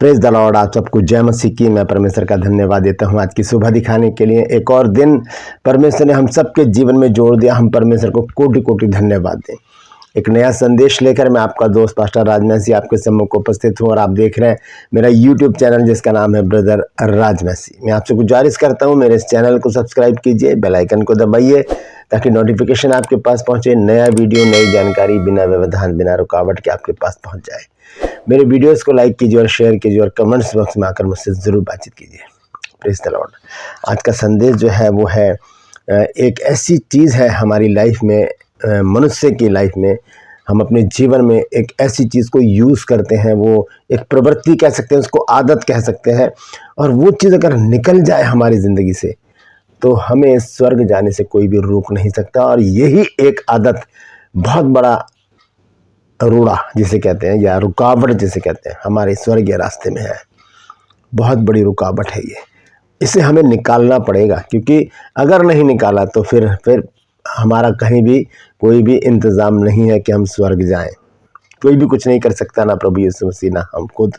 Praise the Lord. आप सबको जय मसीह की। मैं परमेश्वर का धन्यवाद देता हूं आज की सुबह दिखाने के लिए। एक और दिन परमेश्वर ने हम सबके जीवन में जोड़ दिया। हम परमेश्वर को कोटि कोटि धन्यवाद दें। एक नया संदेश लेकर मैं आपका दोस्त पास्टर राजमसी आपके सम्मुख को उपस्थित हूं और आप देख रहे हैं मेरा यूट्यूब चैनल जिसका नाम है ब्रदर राजमसी। मैं आपसे गुजारिश करता हूं मेरे इस चैनल को सब्सक्राइब कीजिए, बेल आइकन को दबाइए ताकि नोटिफिकेशन आपके पास पहुंचे। नया वीडियो, नई जानकारी बिना व्यवधान बिना रुकावट के आपके पास पहुंच जाए। मेरे वीडियोस को लाइक कीजिए और शेयर कीजिए और कमेंट्स बॉक्स में आकर मुझसे ज़रूर बातचीत कीजिए। Praise the Lord. आज का संदेश जो है वो है एक ऐसी चीज़ है हमारी लाइफ में, मनुष्य की लाइफ में, हम अपने जीवन में एक ऐसी चीज़ को यूज़ करते हैं, वो एक प्रवृत्ति कह सकते हैं, उसको आदत कह सकते हैं। और वो चीज़ अगर निकल जाए हमारी ज़िंदगी से तो हमें स्वर्ग जाने से कोई भी रोक नहीं सकता। और यही एक आदत बहुत बड़ा रोड़ा जिसे कहते हैं या रुकावट जिसे कहते हैं हमारे स्वर्गीय रास्ते में है। बहुत बड़ी रुकावट है ये। इसे हमें निकालना पड़ेगा, क्योंकि अगर नहीं निकाला तो फिर हमारा कहीं भी कोई भी इंतज़ाम नहीं है कि हम स्वर्ग जाएं। कोई भी कुछ नहीं कर सकता, ना प्रभु यीशु मसीह ना हम खुद,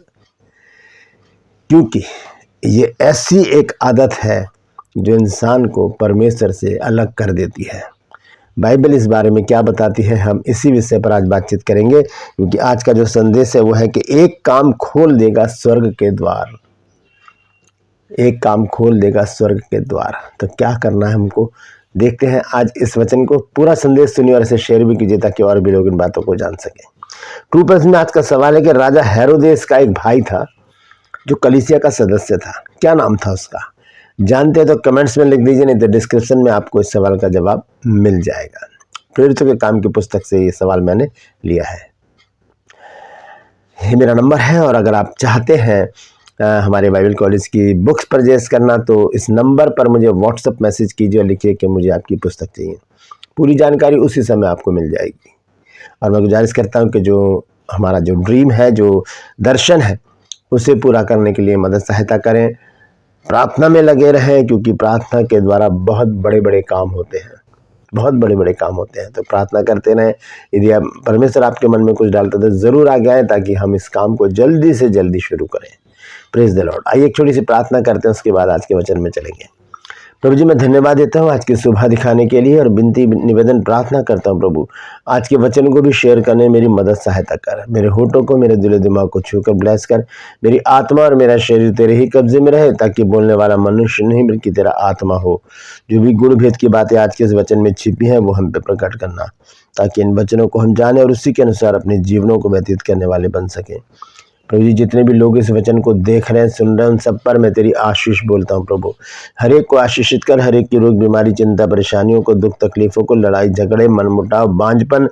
क्योंकि ये ऐसी एक आदत है जो इंसान को परमेश्वर से अलग कर देती है। बाइबल इस बारे में क्या बताती है, हम इसी विषय पर आज बातचीत करेंगे, क्योंकि आज का जो संदेश है वो है कि एक काम खोल देगा स्वर्ग के द्वार। एक काम खोल देगा स्वर्ग के द्वार। तो क्या करना है हमको, देखते हैं आज इस वचन को। पूरा संदेश सुनिए और इसे शेयर भी कीजिए ताकि और भी लोग इन बातों को जान सकें। ट्रू प्रश्न में आज का सवाल है कि राजा हेरोदेस का एक भाई था जो कलीसिया का सदस्य था। क्या नाम था उसका? जानते हैं तो कमेंट्स में लिख दीजिए, नहीं तो डिस्क्रिप्शन में आपको इस सवाल का जवाब मिल जाएगा। प्रेरितों के काम की पुस्तक से ये सवाल मैंने लिया है। ये मेरा नंबर है और अगर आप चाहते हैं हमारे बाइबल कॉलेज की बुक्स परचेज करना तो इस नंबर पर मुझे व्हाट्सएप मैसेज कीजिए और लिखिए कि मुझे आपकी पुस्तक चाहिए। पूरी जानकारी उसी समय आपको मिल जाएगी। और मैं गुजारिश करता हूँ कि जो हमारा जो ड्रीम है, जो दर्शन है, उसे पूरा करने के लिए मदद सहायता करें। प्रार्थना में लगे रहें, क्योंकि प्रार्थना के द्वारा बहुत बड़े बड़े काम होते हैं, बहुत बड़े बड़े काम होते हैं। तो प्रार्थना करते रहें। यदि आप परमेश्वर आपके मन में कुछ डालते तो ज़रूर आगे आएँ ताकि हम इस काम को जल्दी से जल्दी शुरू करें। Praise the Lord. आइए एक छोटी सी प्रार्थना करते हैं, उसके बाद आज के वचन में चलेंगे। प्रभु जी, मैं धन्यवाद देता हूँ आज की सुबह दिखाने के लिए और विनती निवेदन प्रार्थना करता हूँ प्रभु, आज के वचन को भी शेयर करने मेरी मदद सहायता कर। मेरे होठों को, मेरे दिल दिमाग को छूकर ब्लेस कर। मेरी आत्मा और मेरा शरीर तेरे ही कब्जे में रहे, ताकि बोलने वाला मनुष्य नहीं बल्कि तेरा आत्मा हो। जो भी गुण भेद की बातें आज के इस वचन में छिपी हैं वो हम पे प्रकट करना, ताकि इन वचनों को हम जाने और उसी के अनुसार अपने जीवनों को व्यतीत करने वाले बन सकें। प्रभु जी, जितने भी लोग इस वचन को देख रहे हैं, सुन रहे हैं, उन सब पर मैं तेरी आशीष बोलता हूँ प्रभु। हर एक को आशीषित कर। हर एक की रोग बीमारी, चिंता, परेशानियों को, दुख तकलीफों को, लड़ाई झगड़े, मनमुटाव, बांझपन,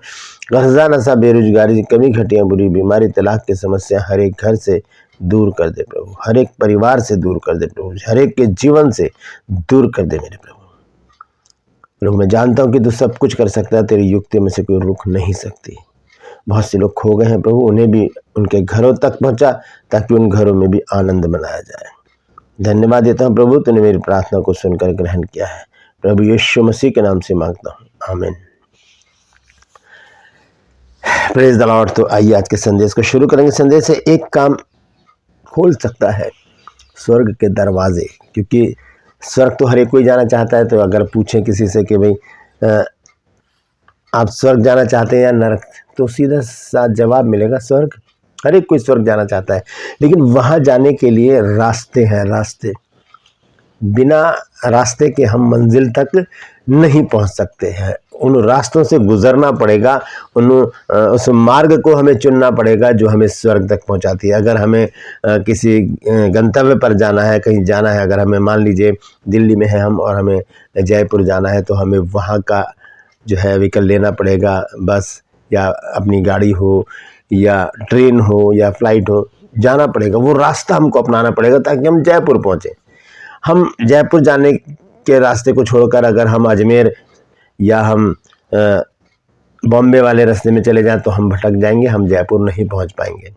कर्जा, नशा, बेरोजगारी, कमी, घटिया, बुरी बीमारी, तलाक की समस्या हर एक घर से दूर कर दे प्रभु। हर एक परिवार से दूर कर दे प्रभु। हर एक के जीवन से दूर कर दे मेरे प्रभु। प्रभु, मैं जानता हूँ कि तू सब कुछ कर सकता है, तेरी युक्ति में से कोई रुक नहीं सकती। बहुत से लोग खो गए हैं प्रभु, उन्हें भी उनके घरों तक पहुंचा ताकि उन घरों में भी आनंद मनाया जाए। धन्यवाद देता हूं प्रभु, तूने मेरी प्रार्थना को सुनकर ग्रहण किया है। प्रभु यीशु मसीह के नाम से मांगता हूं, आमीन। Praise the Lord. तो आइए आज के संदेश को शुरू करेंगे। संदेश से एक काम खोल सकता है स्वर्ग के दरवाजे, क्योंकि स्वर्ग तो हर एक कोई जाना चाहता है। तो अगर पूछें किसी से कि भाई आप स्वर्ग जाना चाहते हैं या नरक, तो सीधा सा जवाब मिलेगा स्वर्ग। हर एक कोई स्वर्ग जाना चाहता है, लेकिन वहाँ जाने के लिए रास्ते हैं। रास्ते, बिना रास्ते के हम मंजिल तक नहीं पहुँच सकते हैं। उन रास्तों से गुजरना पड़ेगा, उस मार्ग को हमें चुनना पड़ेगा जो हमें स्वर्ग तक पहुँचाती है। अगर हमें किसी गंतव्य पर जाना है, कहीं जाना है, अगर हमें मान लीजिए दिल्ली में है हम और हमें जयपुर जाना है, तो हमें वहाँ का जो है व्हीकल लेना पड़ेगा। बस या अपनी गाड़ी हो या ट्रेन हो या फ्लाइट हो, जाना पड़ेगा। वो रास्ता हमको अपनाना पड़ेगा ताकि हम जयपुर पहुँचें। हम जयपुर जाने के रास्ते को छोड़कर अगर हम अजमेर या हम बॉम्बे वाले रास्ते में चले जाएं तो हम भटक जाएंगे, हम जयपुर नहीं पहुँच पाएंगे।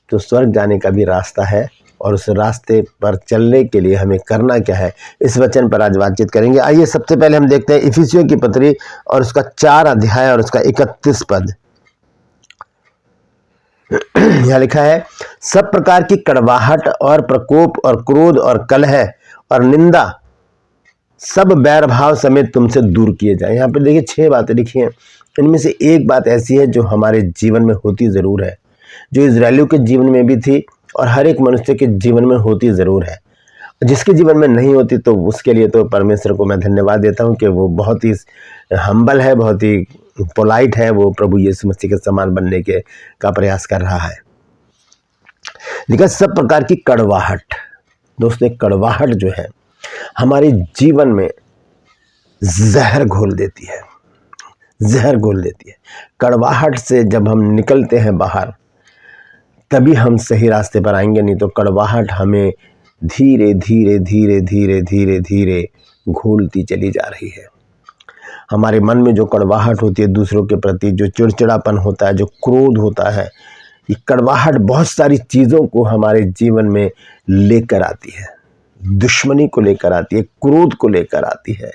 तो स्वर्ग जाने का भी रास्ता है और उस रास्ते पर चलने के लिए हमें करना क्या है, इस वचन पर आज बातचीत करेंगे। आइए सबसे पहले हम देखते हैं इफिसियों की पत्री और उसका 4 अध्याय और उसका 31 पद। यहाँ लिखा है, सब प्रकार की कड़वाहट और प्रकोप और क्रोध और कलह और निंदा सब बैर भाव समेत तुमसे दूर किए जाए। यहाँ पे देखिए 6 बातें लिखी हैं। इनमें से एक बात ऐसी है जो हमारे जीवन में होती ज़रूर है, जो इजरायलियों के जीवन में भी थी और हर एक मनुष्य के जीवन में होती ज़रूर है। जिसके जीवन में नहीं होती तो उसके लिए तो परमेश्वर को मैं धन्यवाद देता हूँ कि वो बहुत ही हम्बल है, बहुत ही पोलाइट है, वो प्रभु यीशु मसीह के समान बनने के का प्रयास कर रहा है। लेकिन सब प्रकार की कड़वाहट, दोस्तों कड़वाहट जो है हमारे जीवन में जहर घोल देती है, जहर घोल देती है। कड़वाहट से जब हम निकलते हैं बाहर तभी हम सही रास्ते पर आएंगे, नहीं तो कड़वाहट हमें धीरे धीरे धीरे धीरे धीरे धीरे घोलती चली जा रही है। हमारे मन में जो कड़वाहट होती है दूसरों के प्रति, जो चिड़चिड़ापन होता है, जो क्रोध होता है, ये कड़वाहट बहुत सारी चीज़ों को हमारे जीवन में लेकर आती है। दुश्मनी को लेकर आती है, क्रोध को लेकर आती है,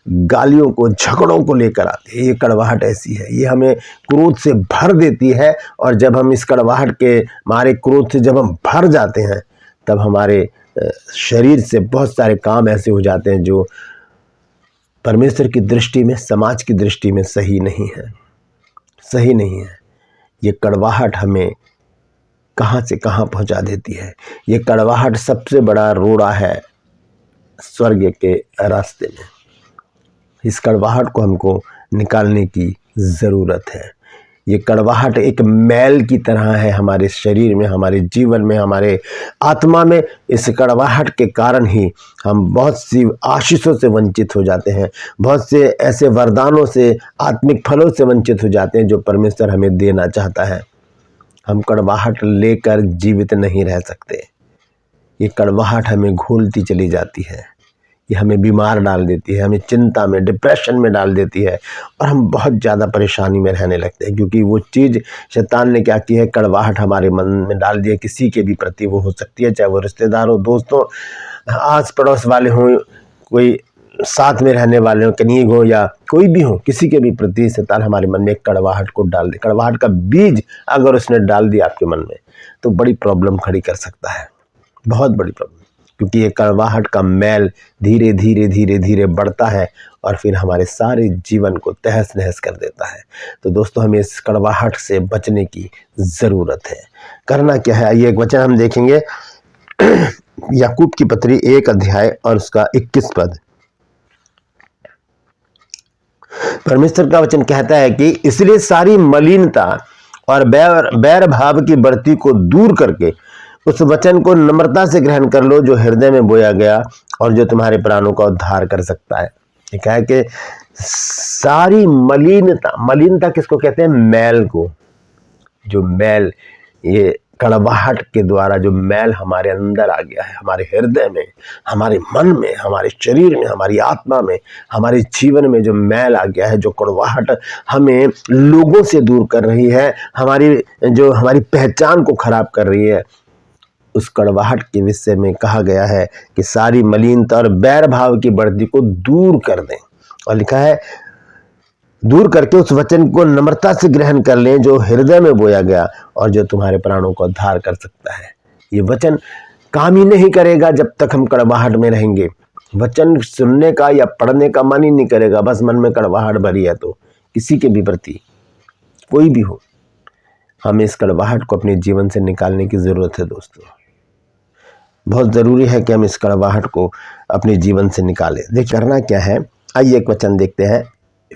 गालियों को, झगड़ों को लेकर आती है। ये कड़वाहट ऐसी है, ये हमें क्रोध से भर देती है। और जब हम इस कड़वाहट के मारे, क्रोध से जब हम भर जाते हैं, तब हमारे शरीर से बहुत सारे काम ऐसे हो जाते हैं जो परमेश्वर की दृष्टि में, समाज की दृष्टि में सही नहीं है, सही नहीं है। ये कड़वाहट हमें कहाँ से कहाँ पहुँचा देती है। ये कड़वाहट सबसे बड़ा रोड़ा है स्वर्ग के रास्ते में। इस कड़वाहट को हमको निकालने की ज़रूरत है। ये कड़वाहट एक मैल की तरह है हमारे शरीर में, हमारे जीवन में, हमारे आत्मा में। इस कड़वाहट के कारण ही हम बहुत सी आशीषों से वंचित हो जाते हैं, बहुत से ऐसे वरदानों से, आत्मिक फलों से वंचित हो जाते हैं जो परमेश्वर हमें देना चाहता है। हम कड़वाहट लेकर जीवित नहीं रह सकते। ये कड़वाहट हमें घोलती चली जाती है, ये हमें बीमार डाल देती है, हमें चिंता में, डिप्रेशन में डाल देती है और हम बहुत ज़्यादा परेशानी में रहने लगते हैं। क्योंकि वो चीज़ शैतान ने क्या की है, कड़वाहट हमारे मन में डाल दी है। किसी के भी प्रति वो हो सकती है, चाहे वो रिश्तेदार हो, दोस्त हो, आस पड़ोस वाले हों, कोई साथ में रहने वाले हो, कनीग हो, या कोई भी हो, किसी के भी प्रति शैतान हमारे मन में एक कड़वाहट को डाल दे। कड़वाहट का बीज अगर उसने डाल दिया आपके मन में तो बड़ी प्रॉब्लम खड़ी कर सकता है, बहुत बड़ी प्रॉब्लम। क्योंकि ये कड़वाहट का मैल धीरे धीरे धीरे धीरे बढ़ता है और फिर हमारे सारे जीवन को तहस नहस कर देता है। तो दोस्तों हमें इस कड़वाहट से बचने की ज़रूरत है। करना क्या है, ये एक वचन हम देखेंगे याकूब की पत्री 1 अध्याय और उसका 21 पद। परमेश्वर का वचन कहता है कि इसलिए सारी मलिनता और बैर भाव की बढ़ती को दूर करके उस वचन को नम्रता से ग्रहण कर लो जो हृदय में बोया गया और जो तुम्हारे प्राणों का उद्धार कर सकता है। ठीक है कि सारी मलिनता, मलिनता किसको कहते हैं, मैल को। जो मैल, ये कड़वाहट के द्वारा जो मैल हमारे अंदर आ गया है, हमारे हृदय में, हमारे मन में, हमारे शरीर में, हमारी आत्मा में, हमारे जीवन में जो मैल आ गया है, जो कड़वाहट हमें लोगों से दूर कर रही है, हमारी पहचान को खराब कर रही है, उस कड़वाहट के विषय में कहा गया है कि सारी मलिनता और बैर भाव की बढ़ती को दूर कर दें। और लिखा है दूर करके उस वचन को नम्रता से ग्रहण कर लें जो हृदय में बोया गया और जो तुम्हारे प्राणों को उद्धार कर सकता है। ये वचन काम ही नहीं करेगा जब तक हम कड़वाहट में रहेंगे। वचन सुनने का या पढ़ने का मन ही नहीं करेगा, बस मन में कड़वाहट भरी है। तो किसी के भी प्रति, कोई भी हो, हमें इस कड़वाहट को अपने जीवन से निकालने की ज़रूरत है। दोस्तों बहुत ज़रूरी है कि हम इस कड़वाहट को अपने जीवन से निकालें। देखिए करना क्या है, आइए एक वचन देखते हैं,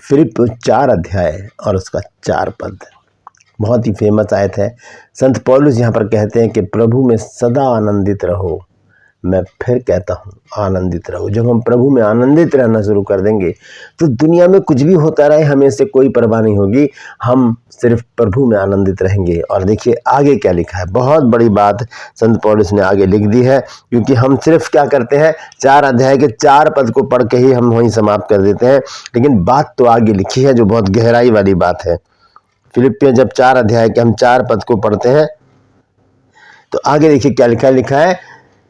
फिलिप 4 अध्याय और उसका 4 पद। बहुत ही फेमस आयत है। संत पौलुस यहाँ पर कहते हैं कि प्रभु में सदा आनंदित रहो। मैं फिर कहता हूँ, आनंदित रहो। जब हम प्रभु में आनंदित रहना शुरू कर देंगे तो दुनिया में कुछ भी होता रहे हमें इससे कोई परवाह नहीं होगी, हम सिर्फ प्रभु में आनंदित रहेंगे। और देखिए आगे क्या लिखा है, बहुत बड़ी बात संत पौलुस ने आगे लिख दी है। क्योंकि हम सिर्फ क्या करते हैं, 4 अध्याय के 4 पद को पढ़ के ही हम वहीं समाप्त कर देते हैं, लेकिन बात तो आगे लिखी है जो बहुत गहराई वाली बात है। फिलिपियों जब 4 अध्याय के हम 4 पद को पढ़ते हैं तो आगे देखिए क्या लिखा है,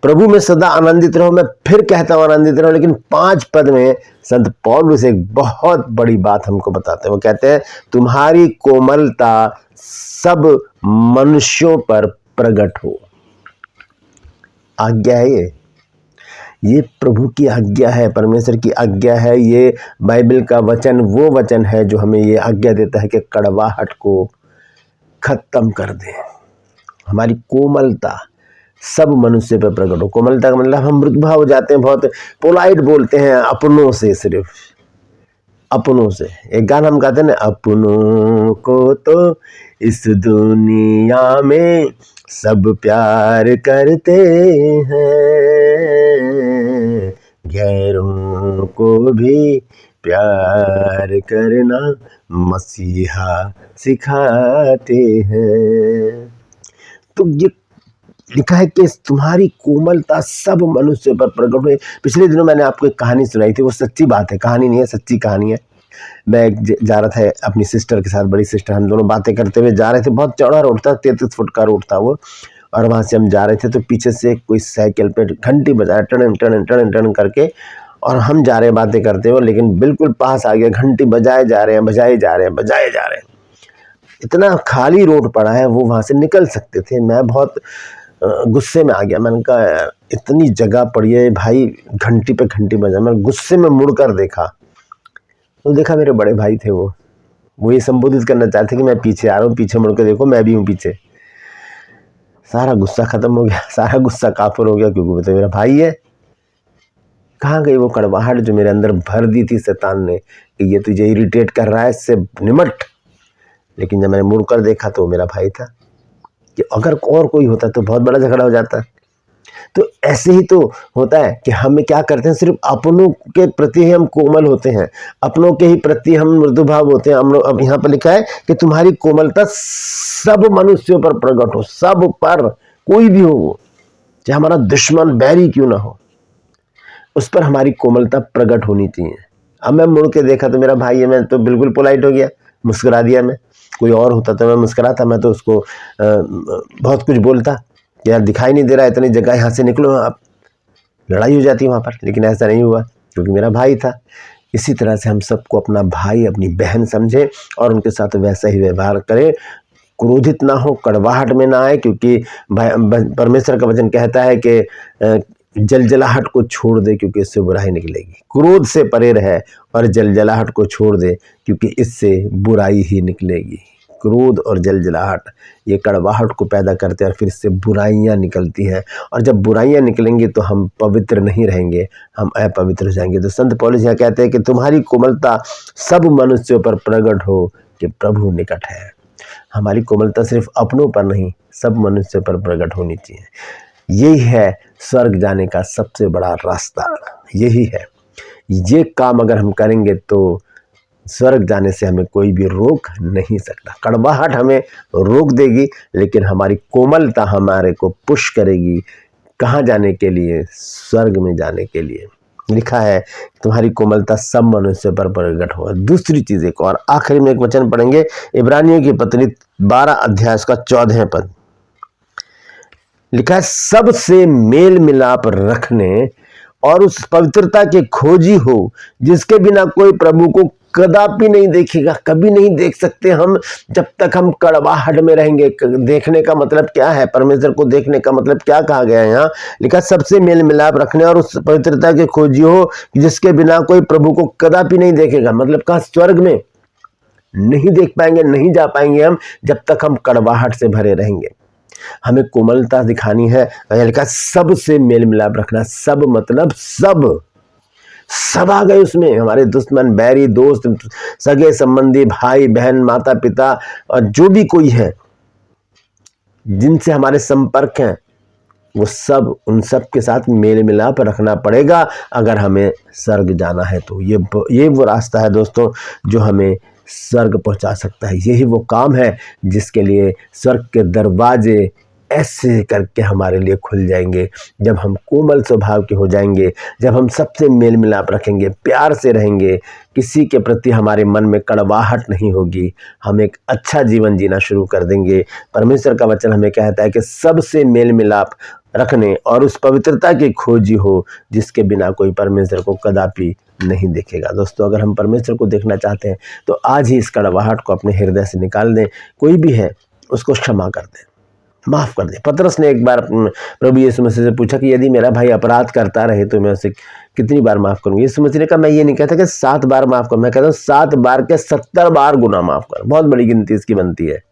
प्रभु में सदा आनंदित रहो। मैं फिर कहता हूं आनंदित रहो, लेकिन 5 पद में संत पौलुस एक बहुत बड़ी बात हमको बताते हैं। वो कहते हैं तुम्हारी कोमलता सब मनुष्यों पर प्रकट हो। आज्ञा है ये प्रभु की आज्ञा है, परमेश्वर की आज्ञा है। ये बाइबल का वचन वो वचन है जो हमें ये आज्ञा देता है कि कड़वाहट को खत्म कर दें। हमारी कोमलता सब मनुष्य पर प्रकट हो। कोमलता का मतलब हम मृदुभाव हो जाते हैं, बहुत पोलाइट बोलते हैं अपनों से, सिर्फ अपनों से। एक गाना हम गाते हैं ना, अपनों को तो इस दुनिया में सब प्यार करते हैं, गैरों को भी प्यार करना मसीहा सिखाते हैं। तो ये लिखा है कि तुम्हारी कोमलता सब मनुष्य पर प्रकट हुए। पिछले दिनों मैंने आपको एक कहानी सुनाई थी, वो सच्ची बात है, कहानी नहीं है, सच्ची कहानी है। मैं जा रहा था अपनी सिस्टर के साथ, बड़ी सिस्टर, हम दोनों बातें करते हुए जा रहे थे। बहुत चौड़ा रोड था, 33 फुट का रोड था वो, और वहाँ से हम जा रहे थे तो पीछे से कोई साइकिल पे घंटी बजाया टन टन टन टन करके, और हम जा रहे हैं बातें करते हुए, लेकिन बिल्कुल पास आ गया, घंटी बजाए जा रहे हैं, बजाए जा रहे हैं, बजाए जा रहे हैं। इतना खाली रोड पड़ा है, वो वहाँ से निकल सकते थे। मैं बहुत गुस्से में आ गया। मैंने कहा इतनी जगह पड़ी है भाई, घंटी पे घंटी बजा। मैं गुस्से में मुड़कर देखा तो देखा मेरे बड़े भाई थे, वो ये संबोधित करना चाहते कि मैं पीछे आ रहा हूँ, पीछे मुड़ के देखो मैं भी हूँ पीछे। सारा गुस्सा खत्म हो गया, सारा गुस्सा काफुर हो गया, क्योंकि तो मेरा भाई है। कहाँ गई वो कड़वाहट जो मेरे अंदर भर दी थी शैतान ने कि ये तुझे इरिटेट कर रहा है, इससे निमट। लेकिन जब मैंने मुड़कर देखा तो मेरा भाई था। कि अगर और कोई होता तो बहुत बड़ा झगड़ा हो जाता। तो ऐसे ही तो होता है कि हम क्या करते हैं, सिर्फ अपनों के प्रति ही हम कोमल होते हैं, अपनों के ही प्रति हम मृदुभाव होते हैं। हम लोग, अब यहाँ पर लिखा है कि तुम्हारी कोमलता सब मनुष्यों पर प्रकट हो। सब पर, कोई भी हो वो, चाहे हमारा दुश्मन बैरी क्यों ना हो, उस पर हमारी कोमलता प्रकट होनी चाहिए। अब मैं मुड़ के देखा तो मेरा भाई है, मैं तो बिल्कुल पोलाइट हो गया, मुस्कुरा दिया। मैं कोई और होता तो मैं मुस्कुराता, मैं तो उसको बहुत कुछ बोलता कि यार दिखाई नहीं दे रहा, इतनी जगह, यहाँ से निकलो आप, लड़ाई हो जाती वहाँ पर। लेकिन ऐसा नहीं हुआ क्योंकि मेरा भाई था। इसी तरह से हम सबको अपना भाई, अपनी बहन समझे और उनके साथ वैसा ही व्यवहार करें। क्रोधित ना हो, कड़वाहट में ना आए, क्योंकि परमेश्वर का वचन कहता है कि जलजलाहट को छोड़ दे क्योंकि इससे बुराई निकलेगी। क्रोध से परे रहे और जलजलाहट को छोड़ दे क्योंकि इससे बुराई ही निकलेगी। क्रोध और जलजलाहट ये कड़वाहट को पैदा करते हैं और फिर इससे बुराइयां निकलती हैं, और जब बुराइयां निकलेंगी तो हम पवित्र नहीं रहेंगे, हम अपवित्र हो जाएंगे। तो संत पौलुस यहाँ कहते हैं कि तुम्हारी कोमलता सब मनुष्यों पर प्रकट हो कि प्रभु निकट है। हमारी कोमलता सिर्फ अपनों पर नहीं, सब मनुष्यों पर प्रकट होनी चाहिए। यही है स्वर्ग जाने का सबसे बड़ा रास्ता, यही है। ये काम अगर हम करेंगे तो स्वर्ग जाने से हमें कोई भी रोक नहीं सकता। कड़वाहट हमें रोक देगी, लेकिन हमारी कोमलता हमारे को पुश करेगी। कहाँ जाने के लिए? स्वर्ग में जाने के लिए। लिखा है तुम्हारी कोमलता सब मनुष्य पर प्रकट हो। दूसरी चीज एक और, आखिरी में एक वचन पढ़ेंगे, इब्रानियों की पत्री 12 अध्याय का 14 पद। लिखा है सबसे मेल मिलाप रखने और उस पवित्रता के खोजी हो जिसके बिना कोई प्रभु को कदापि नहीं देखेगा। कभी नहीं देख सकते हम जब तक हम कड़वाहट में रहेंगे। देखने का मतलब क्या है? परमेश्वर को देखने का मतलब क्या कहा गया है यहाँ? लिखा सबसे मेल मिलाप रखने और उस पवित्रता के खोजी हो जिसके बिना कोई प्रभु को कदापि नहीं देखेगा। मतलब कहा स्वर्ग में नहीं देख पाएंगे, नहीं जा पाएंगे हम जब तक हम कड़वाहट से भरे रहेंगे। हमें कोमलता दिखानी है। लिखा सबसे मेल मिलाप रखना। सब मतलब सब आ गए उसमें, हमारे दुश्मन, बैरी, दोस्त, सगे संबंधी, भाई बहन, माता पिता और जो भी कोई है जिनसे हमारे संपर्क हैं, वो सब, उन सब के साथ मेल मिलाप रखना पड़ेगा अगर हमें स्वर्ग जाना है। तो ये वो रास्ता है दोस्तों जो हमें स्वर्ग पहुंचा सकता है। यही वो काम है जिसके लिए स्वर्ग के दरवाजे ऐसे करके हमारे लिए खुल जाएंगे। जब हम कोमल स्वभाव के हो जाएंगे, जब हम सबसे मेल मिलाप रखेंगे, प्यार से रहेंगे, किसी के प्रति हमारे मन में कड़वाहट नहीं होगी, हम एक अच्छा जीवन जीना शुरू कर देंगे। परमेश्वर का वचन हमें कहता है कि सबसे मेल मिलाप रखने और उस पवित्रता की खोजी हो जिसके बिना कोई परमेश्वर को कदापि नहीं देखेगा। दोस्तों, अगर हम परमेश्वर को देखना चाहते हैं तो आज ही इस कड़वाहट को अपने हृदय से निकाल दें। कोई भी है उसको क्षमा कर दें, माफ़ कर दें। पतरस ने एक बार प्रभु यीशु मसीह से पूछा कि यदि मेरा भाई अपराध करता रहे तो मैं उसे कितनी बार माफ़ करूँगी। यीशु मसीह ने कहा, मैं ये नहीं कहता कि 7 बार माफ़ कर, मैं कहता हूँ 7 बार के 70 बार गुना माफ़ कर। बहुत बड़ी गिनती इसकी बनती है।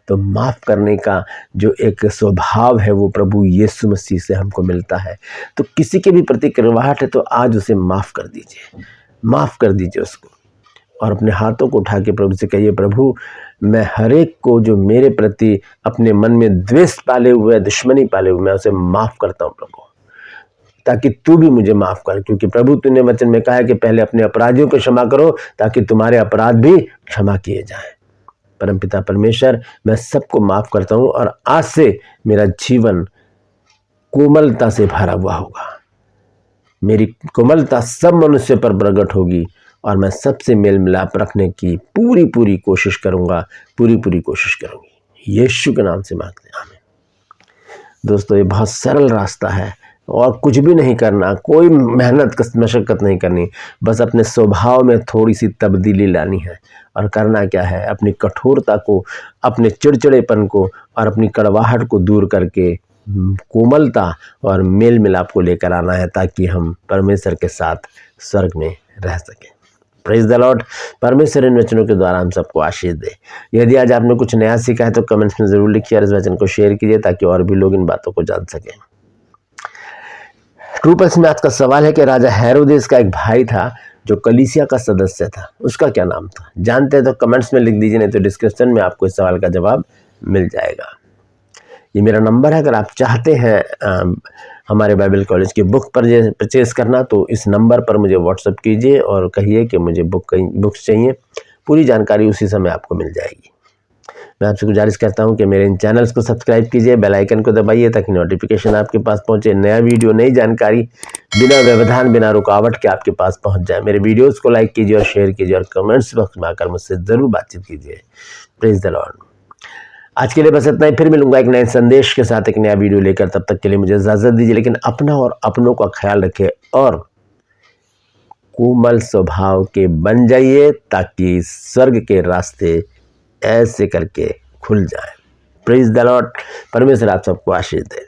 तो माफ़ करने का जो एक स्वभाव है वो प्रभु यीशु मसीह से हमको मिलता है। तो किसी के भी प्रति कड़वाहट है तो आज उसे माफ़ कर दीजिए, माफ़ कर दीजिए उसको, और अपने हाथों को उठा के प्रभु से कहिए, प्रभु मैं हर एक को जो मेरे प्रति अपने मन में द्वेष पाले हुए, दुश्मनी पाले हुए, मैं उसे माफ़ करता हूँ प्रभु, ताकि तू भी मुझे माफ़ कर। क्योंकि प्रभु तूने वचन में कहा है कि पहले अपने अपराधियों को क्षमा करो ताकि तुम्हारे अपराध भी क्षमा किए जाएं। परमपिता परमेश्वर, मैं सबको माफ़ करता हूँ और आज से मेरा जीवन कोमलता से भरा हुआ होगा। मेरी कोमलता सब मनुष्य पर प्रकट होगी और मैं सबसे मेल मिलाप रखने की पूरी कोशिश करूँगा, पूरी कोशिश करूँगी। यीशु के नाम से मांगते हैं, आमीन। दोस्तों, ये बहुत सरल रास्ता है और कुछ भी नहीं करना, कोई मेहनत मशक्क़त नहीं करनी, बस अपने स्वभाव में थोड़ी सी तब्दीली लानी है। और करना क्या है, अपनी कठोरता को, अपने चिड़चिड़ेपन को और अपनी कड़वाहट को दूर करके कोमलता और मेल मिलाप को लेकर आना है, ताकि हम परमेश्वर के साथ स्वर्ग में रह सकें। Praise the Lord. परमेश्वर इन वचनों के द्वारा हम सबको आशीष दे। यदि आज आपने कुछ नया सीखा है तो कमेंट्स में ज़रूर लिखिए और इस वचन को शेयर कीजिए ताकि और भी लोग इन बातों को जान सकें। ट्रू पल्स में आज का सवाल है कि राजा हेरोदेस का एक भाई था जो कलीसिया का सदस्य था, उसका क्या नाम था? जानते हैं तो कमेंट्स में लिख दीजिए, नहीं तो डिस्क्रिप्शन में आपको इस सवाल का जवाब मिल जाएगा। ये मेरा नंबर है, अगर आप चाहते हैं हमारे बाइबल कॉलेज की बुक परचेज़ करना तो इस नंबर पर मुझे व्हाट्सएप कीजिए और कहिए कि मुझे बुक्स चाहिए। पूरी जानकारी उसी समय आपको मिल जाएगी। मैं आपसे गुजारिश करता हूं कि मेरे इन चैनल्स को सब्सक्राइब कीजिए, बेल आइकन को दबाइए ताकि नोटिफिकेशन आपके पास पहुंचे, नया वीडियो, नई जानकारी बिना व्यवधान, बिना रुकावट के आपके पास पहुंच जाए। मेरे वीडियोस को लाइक कीजिए और शेयर कीजिए और कमेंट्स बॉक्स में आकर मुझसे ज़रूर बातचीत कीजिए। Praise the Lord. आज के लिए बस इतना ही, फिर मिलूंगा एक नए संदेश के साथ, एक नया वीडियो लेकर। तब तक के लिए मुझे इजाज़त दीजिए, लेकिन अपना और अपनों का ख्याल रखें और कोमल स्वभाव के बन जाइए ताकि स्वर्ग के रास्ते ऐसे करके खुल जाए। Praise the Lord. परमेश्वर आप सबको आशीष दे।